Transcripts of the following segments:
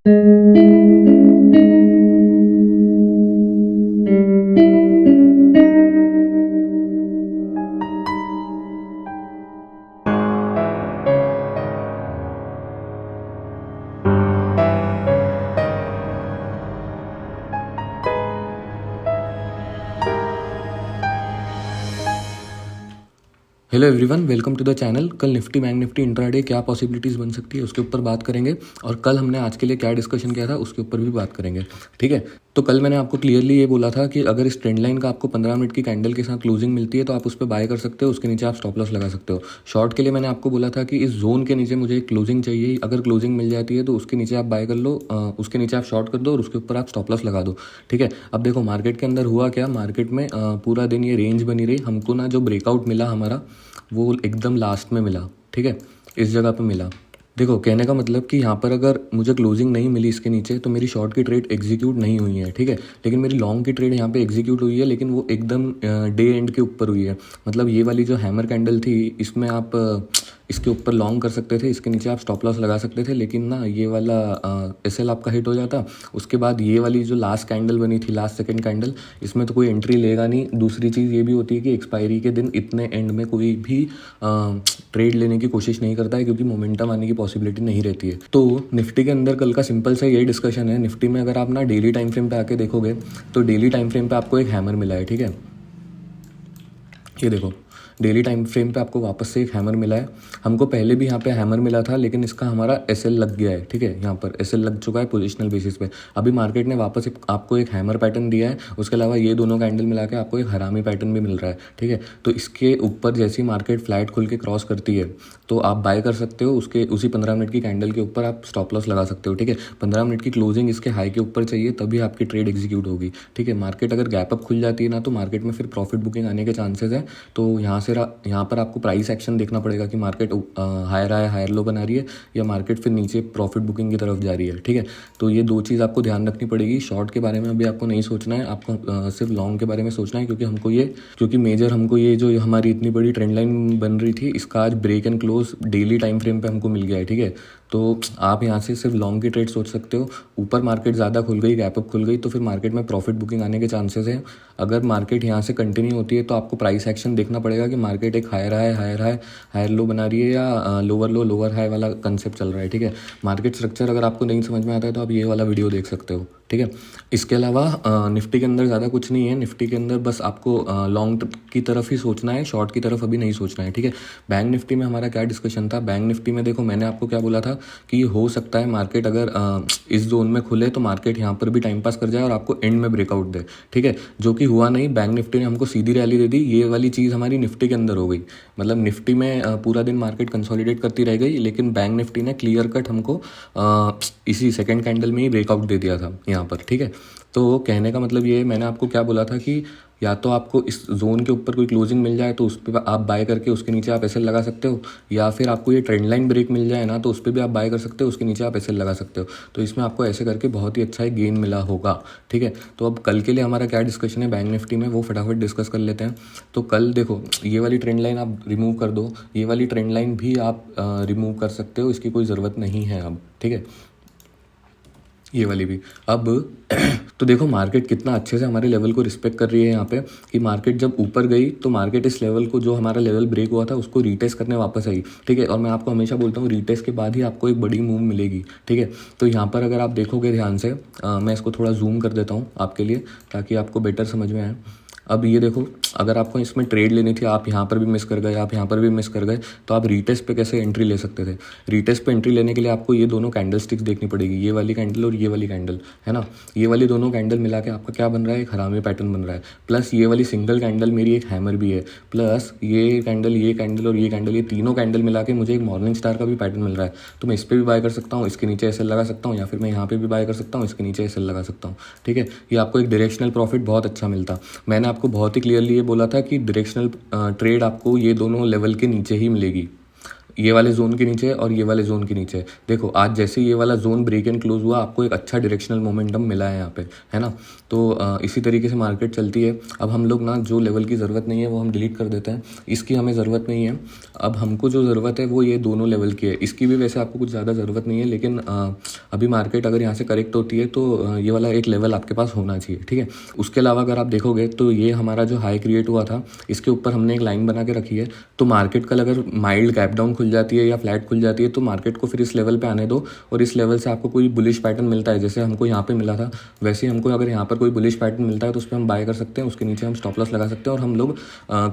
Hello everyone, welcome to the channel. कल Nifty bank Nifty intraday क्या possibilities बन सकती है उसके ऊपर बात करेंगे, और कल हमने आज के लिए क्या डिस्कशन किया था उसके ऊपर भी बात करेंगे। ठीक है, तो कल मैंने आपको क्लियरली ये बोला था कि अगर इस ट्रेंड लाइन का आपको 15 मिनट की कैंडल के साथ क्लोजिंग मिलती है तो आप उस पर बाय कर सकते हो, उसके नीचे आप स्टॉप लॉस लगा सकते हो। शॉर्ट के लिए मैंने आपको बोला था कि इस जोन के नीचे मुझे एक क्लोजिंग चाहिए, अगर क्लोजिंग मिल जाती है तो उसके नीचे आप बाय कर लो, उसके नीचे आप शॉर्ट कर दो और उसके ऊपर आप स्टॉप लॉस लगा दो। ठीक है, अब देखो मार्केट के अंदर हुआ क्या, मार्केट में पूरा दिन ये रेंज बनी रही, हमको ना जो ब्रेकआउट मिला हमारा वो एकदम लास्ट में मिला। ठीक है, इस जगह पे मिला। देखो कहने का मतलब कि यहाँ पर अगर मुझे क्लोजिंग नहीं मिली इसके नीचे तो मेरी शॉर्ट की ट्रेड एग्जीक्यूट नहीं हुई है। ठीक है, लेकिन मेरी लॉन्ग की ट्रेड यहाँ पे एग्जीक्यूट हुई है, लेकिन वो एकदम डे एंड के ऊपर हुई है। मतलब ये वाली जो हैमर कैंडल थी इसमें आप इसके ऊपर लॉन्ग कर सकते थे, इसके नीचे आप स्टॉप लॉस लगा सकते थे, लेकिन ना ये वाला एसएल आपका हिट हो जाता। उसके बाद ये वाली जो लास्ट कैंडल बनी थी, लास्ट सेकंड कैंडल, इसमें तो कोई एंट्री लेगा नहीं। दूसरी चीज़ ये भी होती है कि एक्सपायरी के दिन इतने एंड में कोई भी ट्रेड लेने की कोशिश नहीं करता है, क्योंकि मोमेंटम आने की पॉसिबिलिटी नहीं रहती है। तो निफ्टी के अंदर कल का सिंपल सा यही डिस्कशन है। निफ्टी में अगर आप ना डेली टाइम फ्रेम पे आके देखोगे तो डेली टाइम फ्रेम पे आपको एक हैमर मिला है। ठीक है, ये देखो डेली टाइम फ्रेम पे आपको वापस से एक हैमर मिला है। हमको पहले भी यहाँ पे हैमर मिला था, लेकिन इसका हमारा एसएल लग गया है। ठीक है, यहाँ पर एसएल लग चुका है पोजिशनल बेसिस पे। अभी मार्केट ने वापस आपको एक हैमर पैटर्न दिया है, उसके अलावा ये दोनों कैंडल मिला के आपको एक हरामी पैटर्न भी मिल रहा है। ठीक है, तो इसके ऊपर जैसी मार्केट फ्लैट खुल के क्रॉस करती है तो आप बाय कर सकते हो, उसके उसी 15 मिनट की कैंडल के ऊपर आप स्टॉप लॉस लगा सकते हो। ठीक है, 15 मिनट की क्लोजिंग इसके हाई के ऊपर चाहिए तभी आपकी ट्रेड एग्जीक्यूट होगी। ठीक है, मार्केट अगर गैप अप खुल जाती है ना तो मार्केट में फिर प्रॉफिट बुकिंग आने के चांसेस है। तो यहाँ पर आपको प्राइस एक्शन देखना पड़ेगा कि मार्केट हायर आया हायर लो बना रही है या मार्केट फिर नीचे प्रॉफिट बुकिंग की तरफ जा रही है। ठीक है, तो ये दो चीज़ आपको ध्यान रखनी पड़ेगी। शॉर्ट के बारे में अभी आपको नहीं सोचना है, आपको सिर्फ लॉन्ग के बारे में सोचना है, क्योंकि मेजर हमको ये जो हमारी इतनी बड़ी ट्रेंड लाइन बन रही थी इसका आज break and close daily time frame पे हमको मिल गया है। ठीक है, तो आप यहाँ से सिर्फ लॉन्ग की ट्रेड सोच सकते हो। ऊपर मार्केट ज़्यादा खुल गई, गैप अप खुल गई तो फिर मार्केट में प्रॉफिट बुकिंग आने के चांसेस हैं। अगर मार्केट यहाँ से कंटिन्यू होती है तो आपको प्राइस एक्शन देखना पड़ेगा कि मार्केट एक हायर हाई हायर लो बना रही है या लोअर लो लोअर हाई वाला कंसेप्ट चल रहा है। ठीक है, मार्केट स्ट्रक्चर अगर आपको नहीं समझ में आता है तो आप ये वाला वीडियो देख सकते हो। ठीक है, इसके अलावा निफ्टी के अंदर ज़्यादा कुछ नहीं है। निफ्टी के अंदर बस आपको लॉन्ग की तरफ ही सोचना है, शॉर्ट की तरफ अभी नहीं सोचना है। ठीक है, बैंक निफ्टी में हमारा क्या डिस्कशन था, बैंक निफ्टी में देखो मैंने आपको क्या बोला था कि हो सकता है मार्केट अगर इस जोन में खुले तो मार्केट यहाँ पर भी टाइम पास कर जाए और आपको एंड में ब्रेकआउट दे। ठीक है, जो कि हुआ नहीं, बैंक निफ्टी ने हमको सीधी रैली दे दी। ये वाली चीज़ हमारी निफ्टी के अंदर हो गई, मतलब निफ्टी में पूरा दिन मार्केट कंसोलिडेट करती रह गई, लेकिन बैंक निफ्टी ने क्लियर कट हमको इसी सेकंड कैंडल में ही ब्रेकआउट दे दिया था यहाँ पर। ठीक है, तो कहने का मतलब ये, मैंने आपको क्या बोला था कि या तो आपको इस जोन के ऊपर कोई क्लोजिंग मिल जाए तो उस पर आप बाय करके उसके नीचे आप एसएल लगा सकते हो, या फिर आपको ये ट्रेंड लाइन ब्रेक मिल जाए ना तो उस पर भी आप बाय कर सकते हो, उसके नीचे आप एसएल लगा सकते हो। तो इसमें आपको ऐसे करके बहुत ही अच्छा एक गेन मिला होगा। ठीक है, तो अब कल के लिए हमारा क्या डिस्कशन है बैंक निफ्टी में वो फटाफट डिस्कस कर लेते हैं। तो कल देखो ये वाली ट्रेंड लाइन आप रिमूव कर दो, ये वाली ट्रेंड लाइन भी आप रिमूव कर सकते हो, इसकी कोई ज़रूरत नहीं है अब। ठीक है, ये वाली भी अब तो देखो मार्केट कितना अच्छे से हमारे लेवल को रिस्पेक्ट कर रही है यहाँ पे, कि मार्केट जब ऊपर गई तो मार्केट इस लेवल को, जो हमारा लेवल ब्रेक हुआ था, उसको रीटेस्ट करने वापस आई। ठीक है, और मैं आपको हमेशा बोलता हूँ रीटेस्ट के बाद ही आपको एक बड़ी मूव मिलेगी। ठीक है, तो यहाँ पर अगर आप देखोगे ध्यान से, मैं इसको थोड़ा जूम कर देता हूँ आपके लिए ताकि आपको बेटर समझ में आए। अब ये देखो, अगर आपको इसमें ट्रेड लेनी थी, आप यहाँ पर भी मिस कर गए, आप यहाँ पर भी मिस कर गए, तो आप रीटेस्ट पे कैसे एंट्री ले सकते थे। रीटेस्ट पे एंट्री लेने के लिए आपको ये दोनों कैंडल स्टिक्स देखनी पड़ेगी, ये वाली कैंडल और ये वाली कैंडल, है ना। ये वाली दोनों कैंडल मिला के आपका क्या बन रहा है, एक हरामी पैटर्न बन रहा है। प्लस ये वाली सिंगल कैंडल मेरी एक हैमर भी है, प्लस ये कैंडल और ये कैंडल, ये तीनों कैंडल मिला के मुझे एक मॉर्निंग स्टार का भी पैटर्न मिल रहा है। तो मैं इस पर भी बाय कर सकता हूँ, इसके नीचे एसएल लगा सकता हूँ, या फिर मैं यहाँ पर भी बाय कर सकता हूँ, इसके नीचे एसएल लगा सकता हूँ। ठीक है, ये आपको एक डायरेक्शनल प्रॉफिट बहुत अच्छा मिलता। मैंने आपको बहुत ही क्लियरली ये बोला था कि डायरेक्शनल ट्रेड आपको ये दोनों लेवल के नीचे ही मिलेगी। ये वाले जोन के नीचे और ये वाले जोन के नीचे। देखो आज जैसे ये वाला जोन ब्रेक एंड क्लोज हुआ, आपको एक अच्छा डायरेक्शनल मोमेंटम मिला है यहाँ पे, है ना। तो इसी तरीके से मार्केट चलती है। अब हम लोग ना जो लेवल की ज़रूरत नहीं है वो हम डिलीट कर देते हैं, इसकी हमें ज़रूरत नहीं है। अब हमको जो ज़रूरत है वो ये दोनों लेवल की है। इसकी भी वैसे आपको कुछ ज़्यादा ज़रूरत नहीं है, लेकिन अभी मार्केट अगर यहाँ से करेक्ट होती है तो ये वाला एक लेवल आपके पास होना चाहिए, ठीक है। उसके अलावा अगर आप देखोगे तो ये हमारा जो हाई क्रिएट हुआ था, इसके ऊपर हमने एक लाइन बना के रखी है। तो मार्केट कल अगर माइल्ड गैप डाउन खुल जाती है या फ्लैट खुल जाती है तो मार्केट को फिर इस लेवल पे आने दो, और इस लेवल से आपको कोई बुलिश पैटर्न मिलता है, जैसे हमको यहाँ पे मिला था वैसे ही हमको अगर यहाँ पर कोई बुलिश पैटर्न मिलता है तो उस पर हम बाय कर सकते हैं, उसके नीचे हम स्टॉप लॉस लगा सकते हैं और हम लोग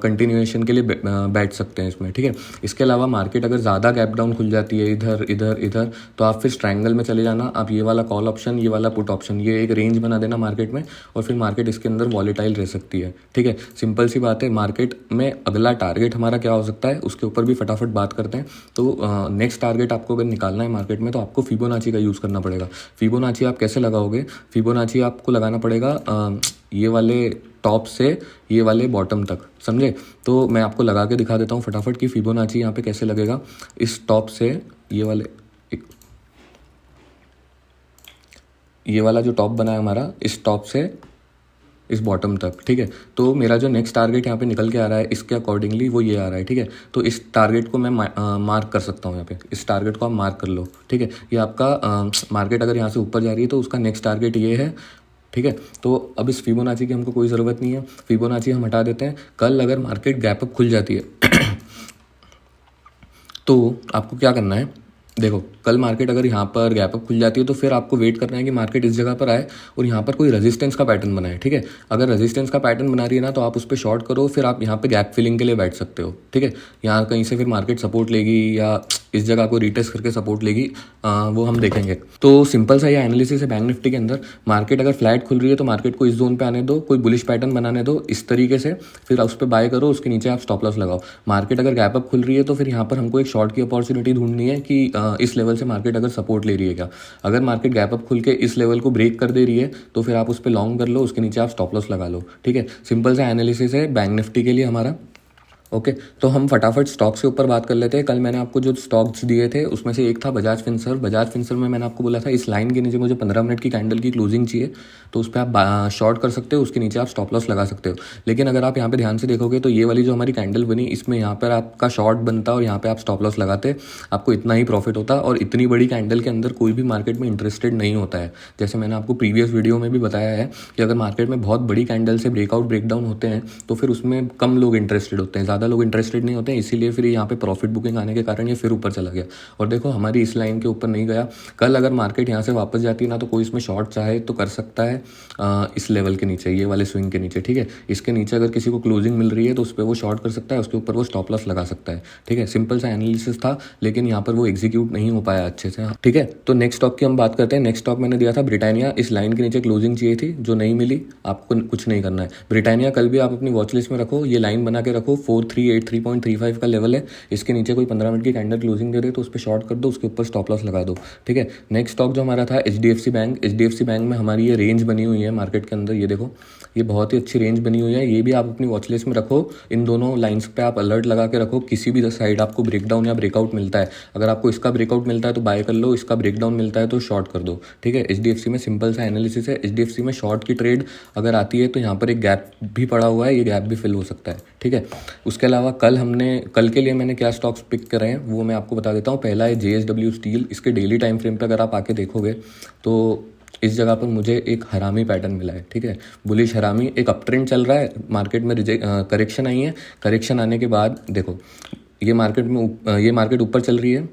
कंटिन्यूएशन के लिए बैठ सकते हैं इसमें, ठीक है। इसके अलावा मार्केट अगर ज़्यादा गैप डाउन खुल जाती है इधर इधर इधर, तो आप फिर ट्रायंगल में चले जाना। आप ये वाला कॉल ऑप्शन, ये वाला पुट ऑप्शन, ये एक रेंज बना देना मार्केट में, और फिर मार्केट इसके अंदर वॉलेटाइल रह सकती है, ठीक है। सिंपल सी बात है। मार्केट में अगला टारगेट हमारा क्या हो सकता है उसके ऊपर भी फटाफट बात करते हैं। तो नेक्स्ट टारगेट आपको अगर निकालना है मार्केट में तो आपको फिबोनाची का यूज़ करना पड़ेगा। फिबोनाची आप कैसे लगाओगे? फिबोनाची आपको लगाना पड़ेगा ये वाले टॉप से ये वाले बॉटम तक, समझे। तो मैं आपको लगा के दिखा देता हूँ फटाफट कि फिबोनाची यहाँ पे कैसे लगेगा। इस टॉप से ये वाले ये वाला जो टॉप बना है हमारा, इस टॉप से इस बॉटम तक, ठीक है। तो मेरा जो नेक्स्ट टारगेट यहाँ पे निकल के आ रहा है इसके अकॉर्डिंगली वो ये आ रहा है, ठीक है। तो इस टारगेट को मैं मार्क कर सकता हूँ यहाँ पे, इस टारगेट को आप मार्क कर लो, ठीक है। ये आपका मार्केट अगर यहाँ से ऊपर जा रही है तो उसका नेक्स्ट टारगेट ये है, ठीक है। तो अब इस फिबोनाची की हमको कोई ज़रूरत नहीं है, फिबोनाची हम हटा देते हैं। कल अगर मार्केट गैप अप खुल जाती है तो आपको क्या करना है, देखो कल मार्केट अगर यहाँ पर गैप अप खुल जाती है तो फिर आपको वेट करना है कि मार्केट इस जगह पर आए और यहाँ पर कोई रेजिस्टेंस का पैटर्न बनाए, ठीक है। अगर रेजिस्टेंस का पैटर्न बना रही है ना तो आप उस पर शॉर्ट करो, फिर आप यहाँ पे गैप फिलिंग के लिए बैठ सकते हो, ठीक है। यहाँ कहीं से फिर मार्केट सपोर्ट लेगी या इस जगह को रिटेस्ट करके सपोर्ट लेगी, वो हम देखेंगे। तो सिंपल सा ये एनालिसिस है बैंक निफ्टी के अंदर। मार्केट अगर फ्लैट खुल रही है तो मार्केट को इस जोन पे आने दो, कोई बुलिश पैटर्न बनाने दो इस तरीके से, फिर उस पर बाय करो, उसके नीचे आप स्टॉप लॉस लगाओ। मार्केट अगर गैप अप खुल रही है तो फिर यहाँ पर हमको एक शॉर्ट की अपॉर्चुनिटी ढूंढनी है कि इस लेवल से मार्केट अगर सपोर्ट ले रही है क्या। अगर मार्केट गैप अप खुल के इस लेवल को ब्रेक कर दे रही है तो फिर आप उस पर लॉन्ग कर लो, उसके नीचे आप स्टॉप लॉस लगा लो, ठीक है। सिंपल सा एनालिसिस है बैंक निफ्टी के लिए हमारा। ओके तो हम फटाफट स्टॉक्स के ऊपर बात कर लेते हैं। कल मैंने आपको जो स्टॉक्स दिए थे उसमें से एक था बजाज फिनसर्व। बजाज फिनसर्व में मैंने आपको बोला था इस लाइन के नीचे मुझे 15 मिनट की कैंडल की क्लोजिंग चाहिए, तो उस पर आप शॉर्ट कर सकते हो, उसके नीचे आप स्टॉप लॉस लगा सकते हो। लेकिन अगर आप यहाँ पे ध्यान से देखोगे तो ये वाली जो हमारी कैंडल बनी इसमें यहाँ पर आपका शॉर्ट बनता और यहाँ पे आप स्टॉप लॉस लगाते, आपको इतना ही प्रॉफिट होता। और इतनी बड़ी कैंडल के अंदर कोई भी मार्केट में इंटरेस्टेड नहीं होता है। जैसे मैंने आपको प्रीवियस वीडियो में भी बताया है कि अगर मार्केट में बहुत बड़ी कैंडल से ब्रेकआउट ब्रेकडाउन होते हैं तो फिर उसमें कम लोग इंटरेस्टेड होते हैं, ज़्यादा लोग इंटरेस्टेड नहीं होते हैं, इसीलिए फिर यहाँ पे प्रॉफिट बुकिंग आने के कारण ये फिर ऊपर चला गया। और देखो हमारी इस लाइन के ऊपर नहीं गया। कल अगर मार्केट यहाँ से वापस जाती है ना तो कोई इसमें शॉर्ट चाहे तो कर सकता है इस लेवल के नीचे, ये वाले स्विंग के नीचे, ठीक है। इसके नीचे अगर किसी को क्लोजिंग मिल रही है तो उस पर वो शॉर्ट कर सकता है, उसके ऊपर वो स्टॉप लॉस लगा सकता है, ठीक है। सिंपल सा एनालिसिस था लेकिन यहाँ पर वो एग्जीक्यूट नहीं हो पाया अच्छे से, ठीक है। तो नेक्स्ट स्टॉक की हम बात करते हैं। नेक्स्ट स्टॉक मैंने दिया था ब्रिटानिया। इस लाइन के नीचे क्लोजिंग चाहिए थी जो नहीं मिली, आपको कुछ नहीं करना है। ब्रिटानिया कल भी आप अपनी वॉच लिस्ट में रखो, ये लाइन बना के रखो, 4383.35 का लेवल है। इसके नीचे कोई 15 मिनट की कैंडल क्लोजिंग दे रहे तो उस पर शॉर्ट कर दो, उसके ऊपर स्टॉप लॉस लगा दो, ठीक है। नेक्स्ट स्टॉक जो हमारा था HDFC बैंक। HDFC बैंक में हमारी ये रेंज बनी हुई है मार्केट के अंदर, ये देखो ये बहुत ही अच्छी रेंज बनी हुई है। ये भी आप अपनी वॉच लिस्ट में रखो, इन दोनों लाइंस पे आप अलर्ट लगा के रखो। किसी भी साइड आपको ब्रेकडाउन या ब्रेकआउट मिलता है, अगर आपको इसका ब्रेकआउट मिलता है तो बाय कर लो, इसका ब्रेकडाउन मिलता है तो शॉर्ट कर दो, ठीक है। HDFC में सिंपल सा एनालिसिस है। HDFC में शॉर्ट की ट्रेड अगर आती है तो यहाँ पर एक गैप भी पड़ा हुआ है, ये गैप भी फिल हो सकता है, ठीक है। उसके अलावा कल के लिए मैंने क्या स्टॉक्स पिक करे हैं वो मैं आपको बता देता हूँ। पहला है JSW स्टील। इसके डेली टाइम फ्रेम पे अगर आप आके देखोगे तो इस जगह पर मुझे एक हरामी पैटर्न मिला है, ठीक है। बुलिश हरामी, एक अप ट्रेंड चल रहा है, मार्केट में करेक्शन आई है। करेक्शन आने के बाद देखो ये मार्केट ऊपर चल रही है,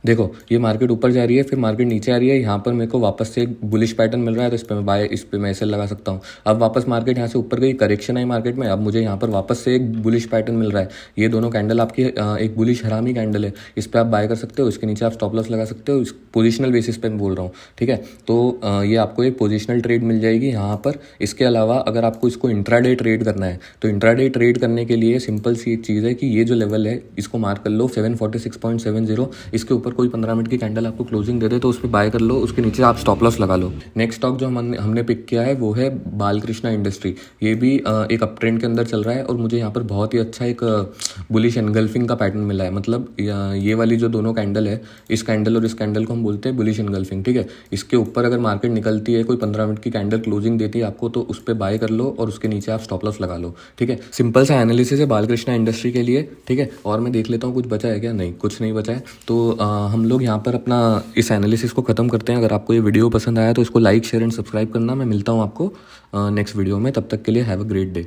देखो ये मार्केट ऊपर जा रही है, फिर मार्केट नीचे आ रही है। यहाँ पर मेरे को वापस से एक बुलिश पैटर्न मिल रहा है तो इस पे मैं एसएल लगा सकता हूँ। अब वापस मार्केट यहाँ से ऊपर गई, करेक्शन आई मार्केट में, अब मुझे यहाँ पर वापस से एक बुलिश पैटर्न मिल रहा है। ये दोनों कैंडल आपकी एक बुलिश हरामी कैंडल है, इस पर आप बाय कर सकते हो, इसके नीचे आप स्टॉप लॉस लगा सकते हो। इस पोजिशनल बेसिस पे मैं बोल रहा हूँ, ठीक है। तो ये आपको एक पोजिशनल ट्रेड मिल जाएगी यहाँ पर। इसके अलावा अगर आपको इसको इंट्राडे ट्रेड करना है तो इंट्राडे ट्रेड करने के लिए सिंपल सी एक चीज़ है कि ये जो लेवल है इसको मार्क कर लो 746.70, इसके ऊपर ऊपर कोई 15 मिनट की कैंडल आपको क्लोजिंग दे दे तो उस पर बाय कर लो, उसके नीचे आप स्टॉप लॉस लगा लो। नेक्स्ट स्टॉक जो हमने पिक किया है वो है बालकृष्णा इंडस्ट्री। ये भी एक अप ट्रेंड के अंदर चल रहा है और मुझे यहाँ पर बहुत ही अच्छा एक बुलिश एनगल्फिंग का पैटर्न मिला है। मतलब ये वाली जो दोनों कैंडल है, इस कैंडल और इस कैंडल को हम बोलते हैं बुलिश एनगल्फिंग, ठीक है। इसके ऊपर अगर मार्केट निकलती है, कोई 15 मिनट की कैंडल क्लोजिंग देती है आपको, तो उस पर बाय कर लो और उसके नीचे आप स्टॉप लॉस लगा लो, ठीक है। सिंपल सा एनालिसिस है बालकृष्णा इंडस्ट्री के लिए, ठीक है। और मैं देख लेता हूँ कुछ बचा है क्या, नहीं कुछ नहीं बचा है। तो हम लोग यहाँ पर अपना इस एनालिसिस को ख़त्म करते हैं। अगर आपको ये वीडियो पसंद आया तो इसको लाइक शेयर एंड सब्सक्राइब करना। मैं मिलता हूँ आपको नेक्स्ट वीडियो में, तब तक के लिए हैव अ ग्रेट डे।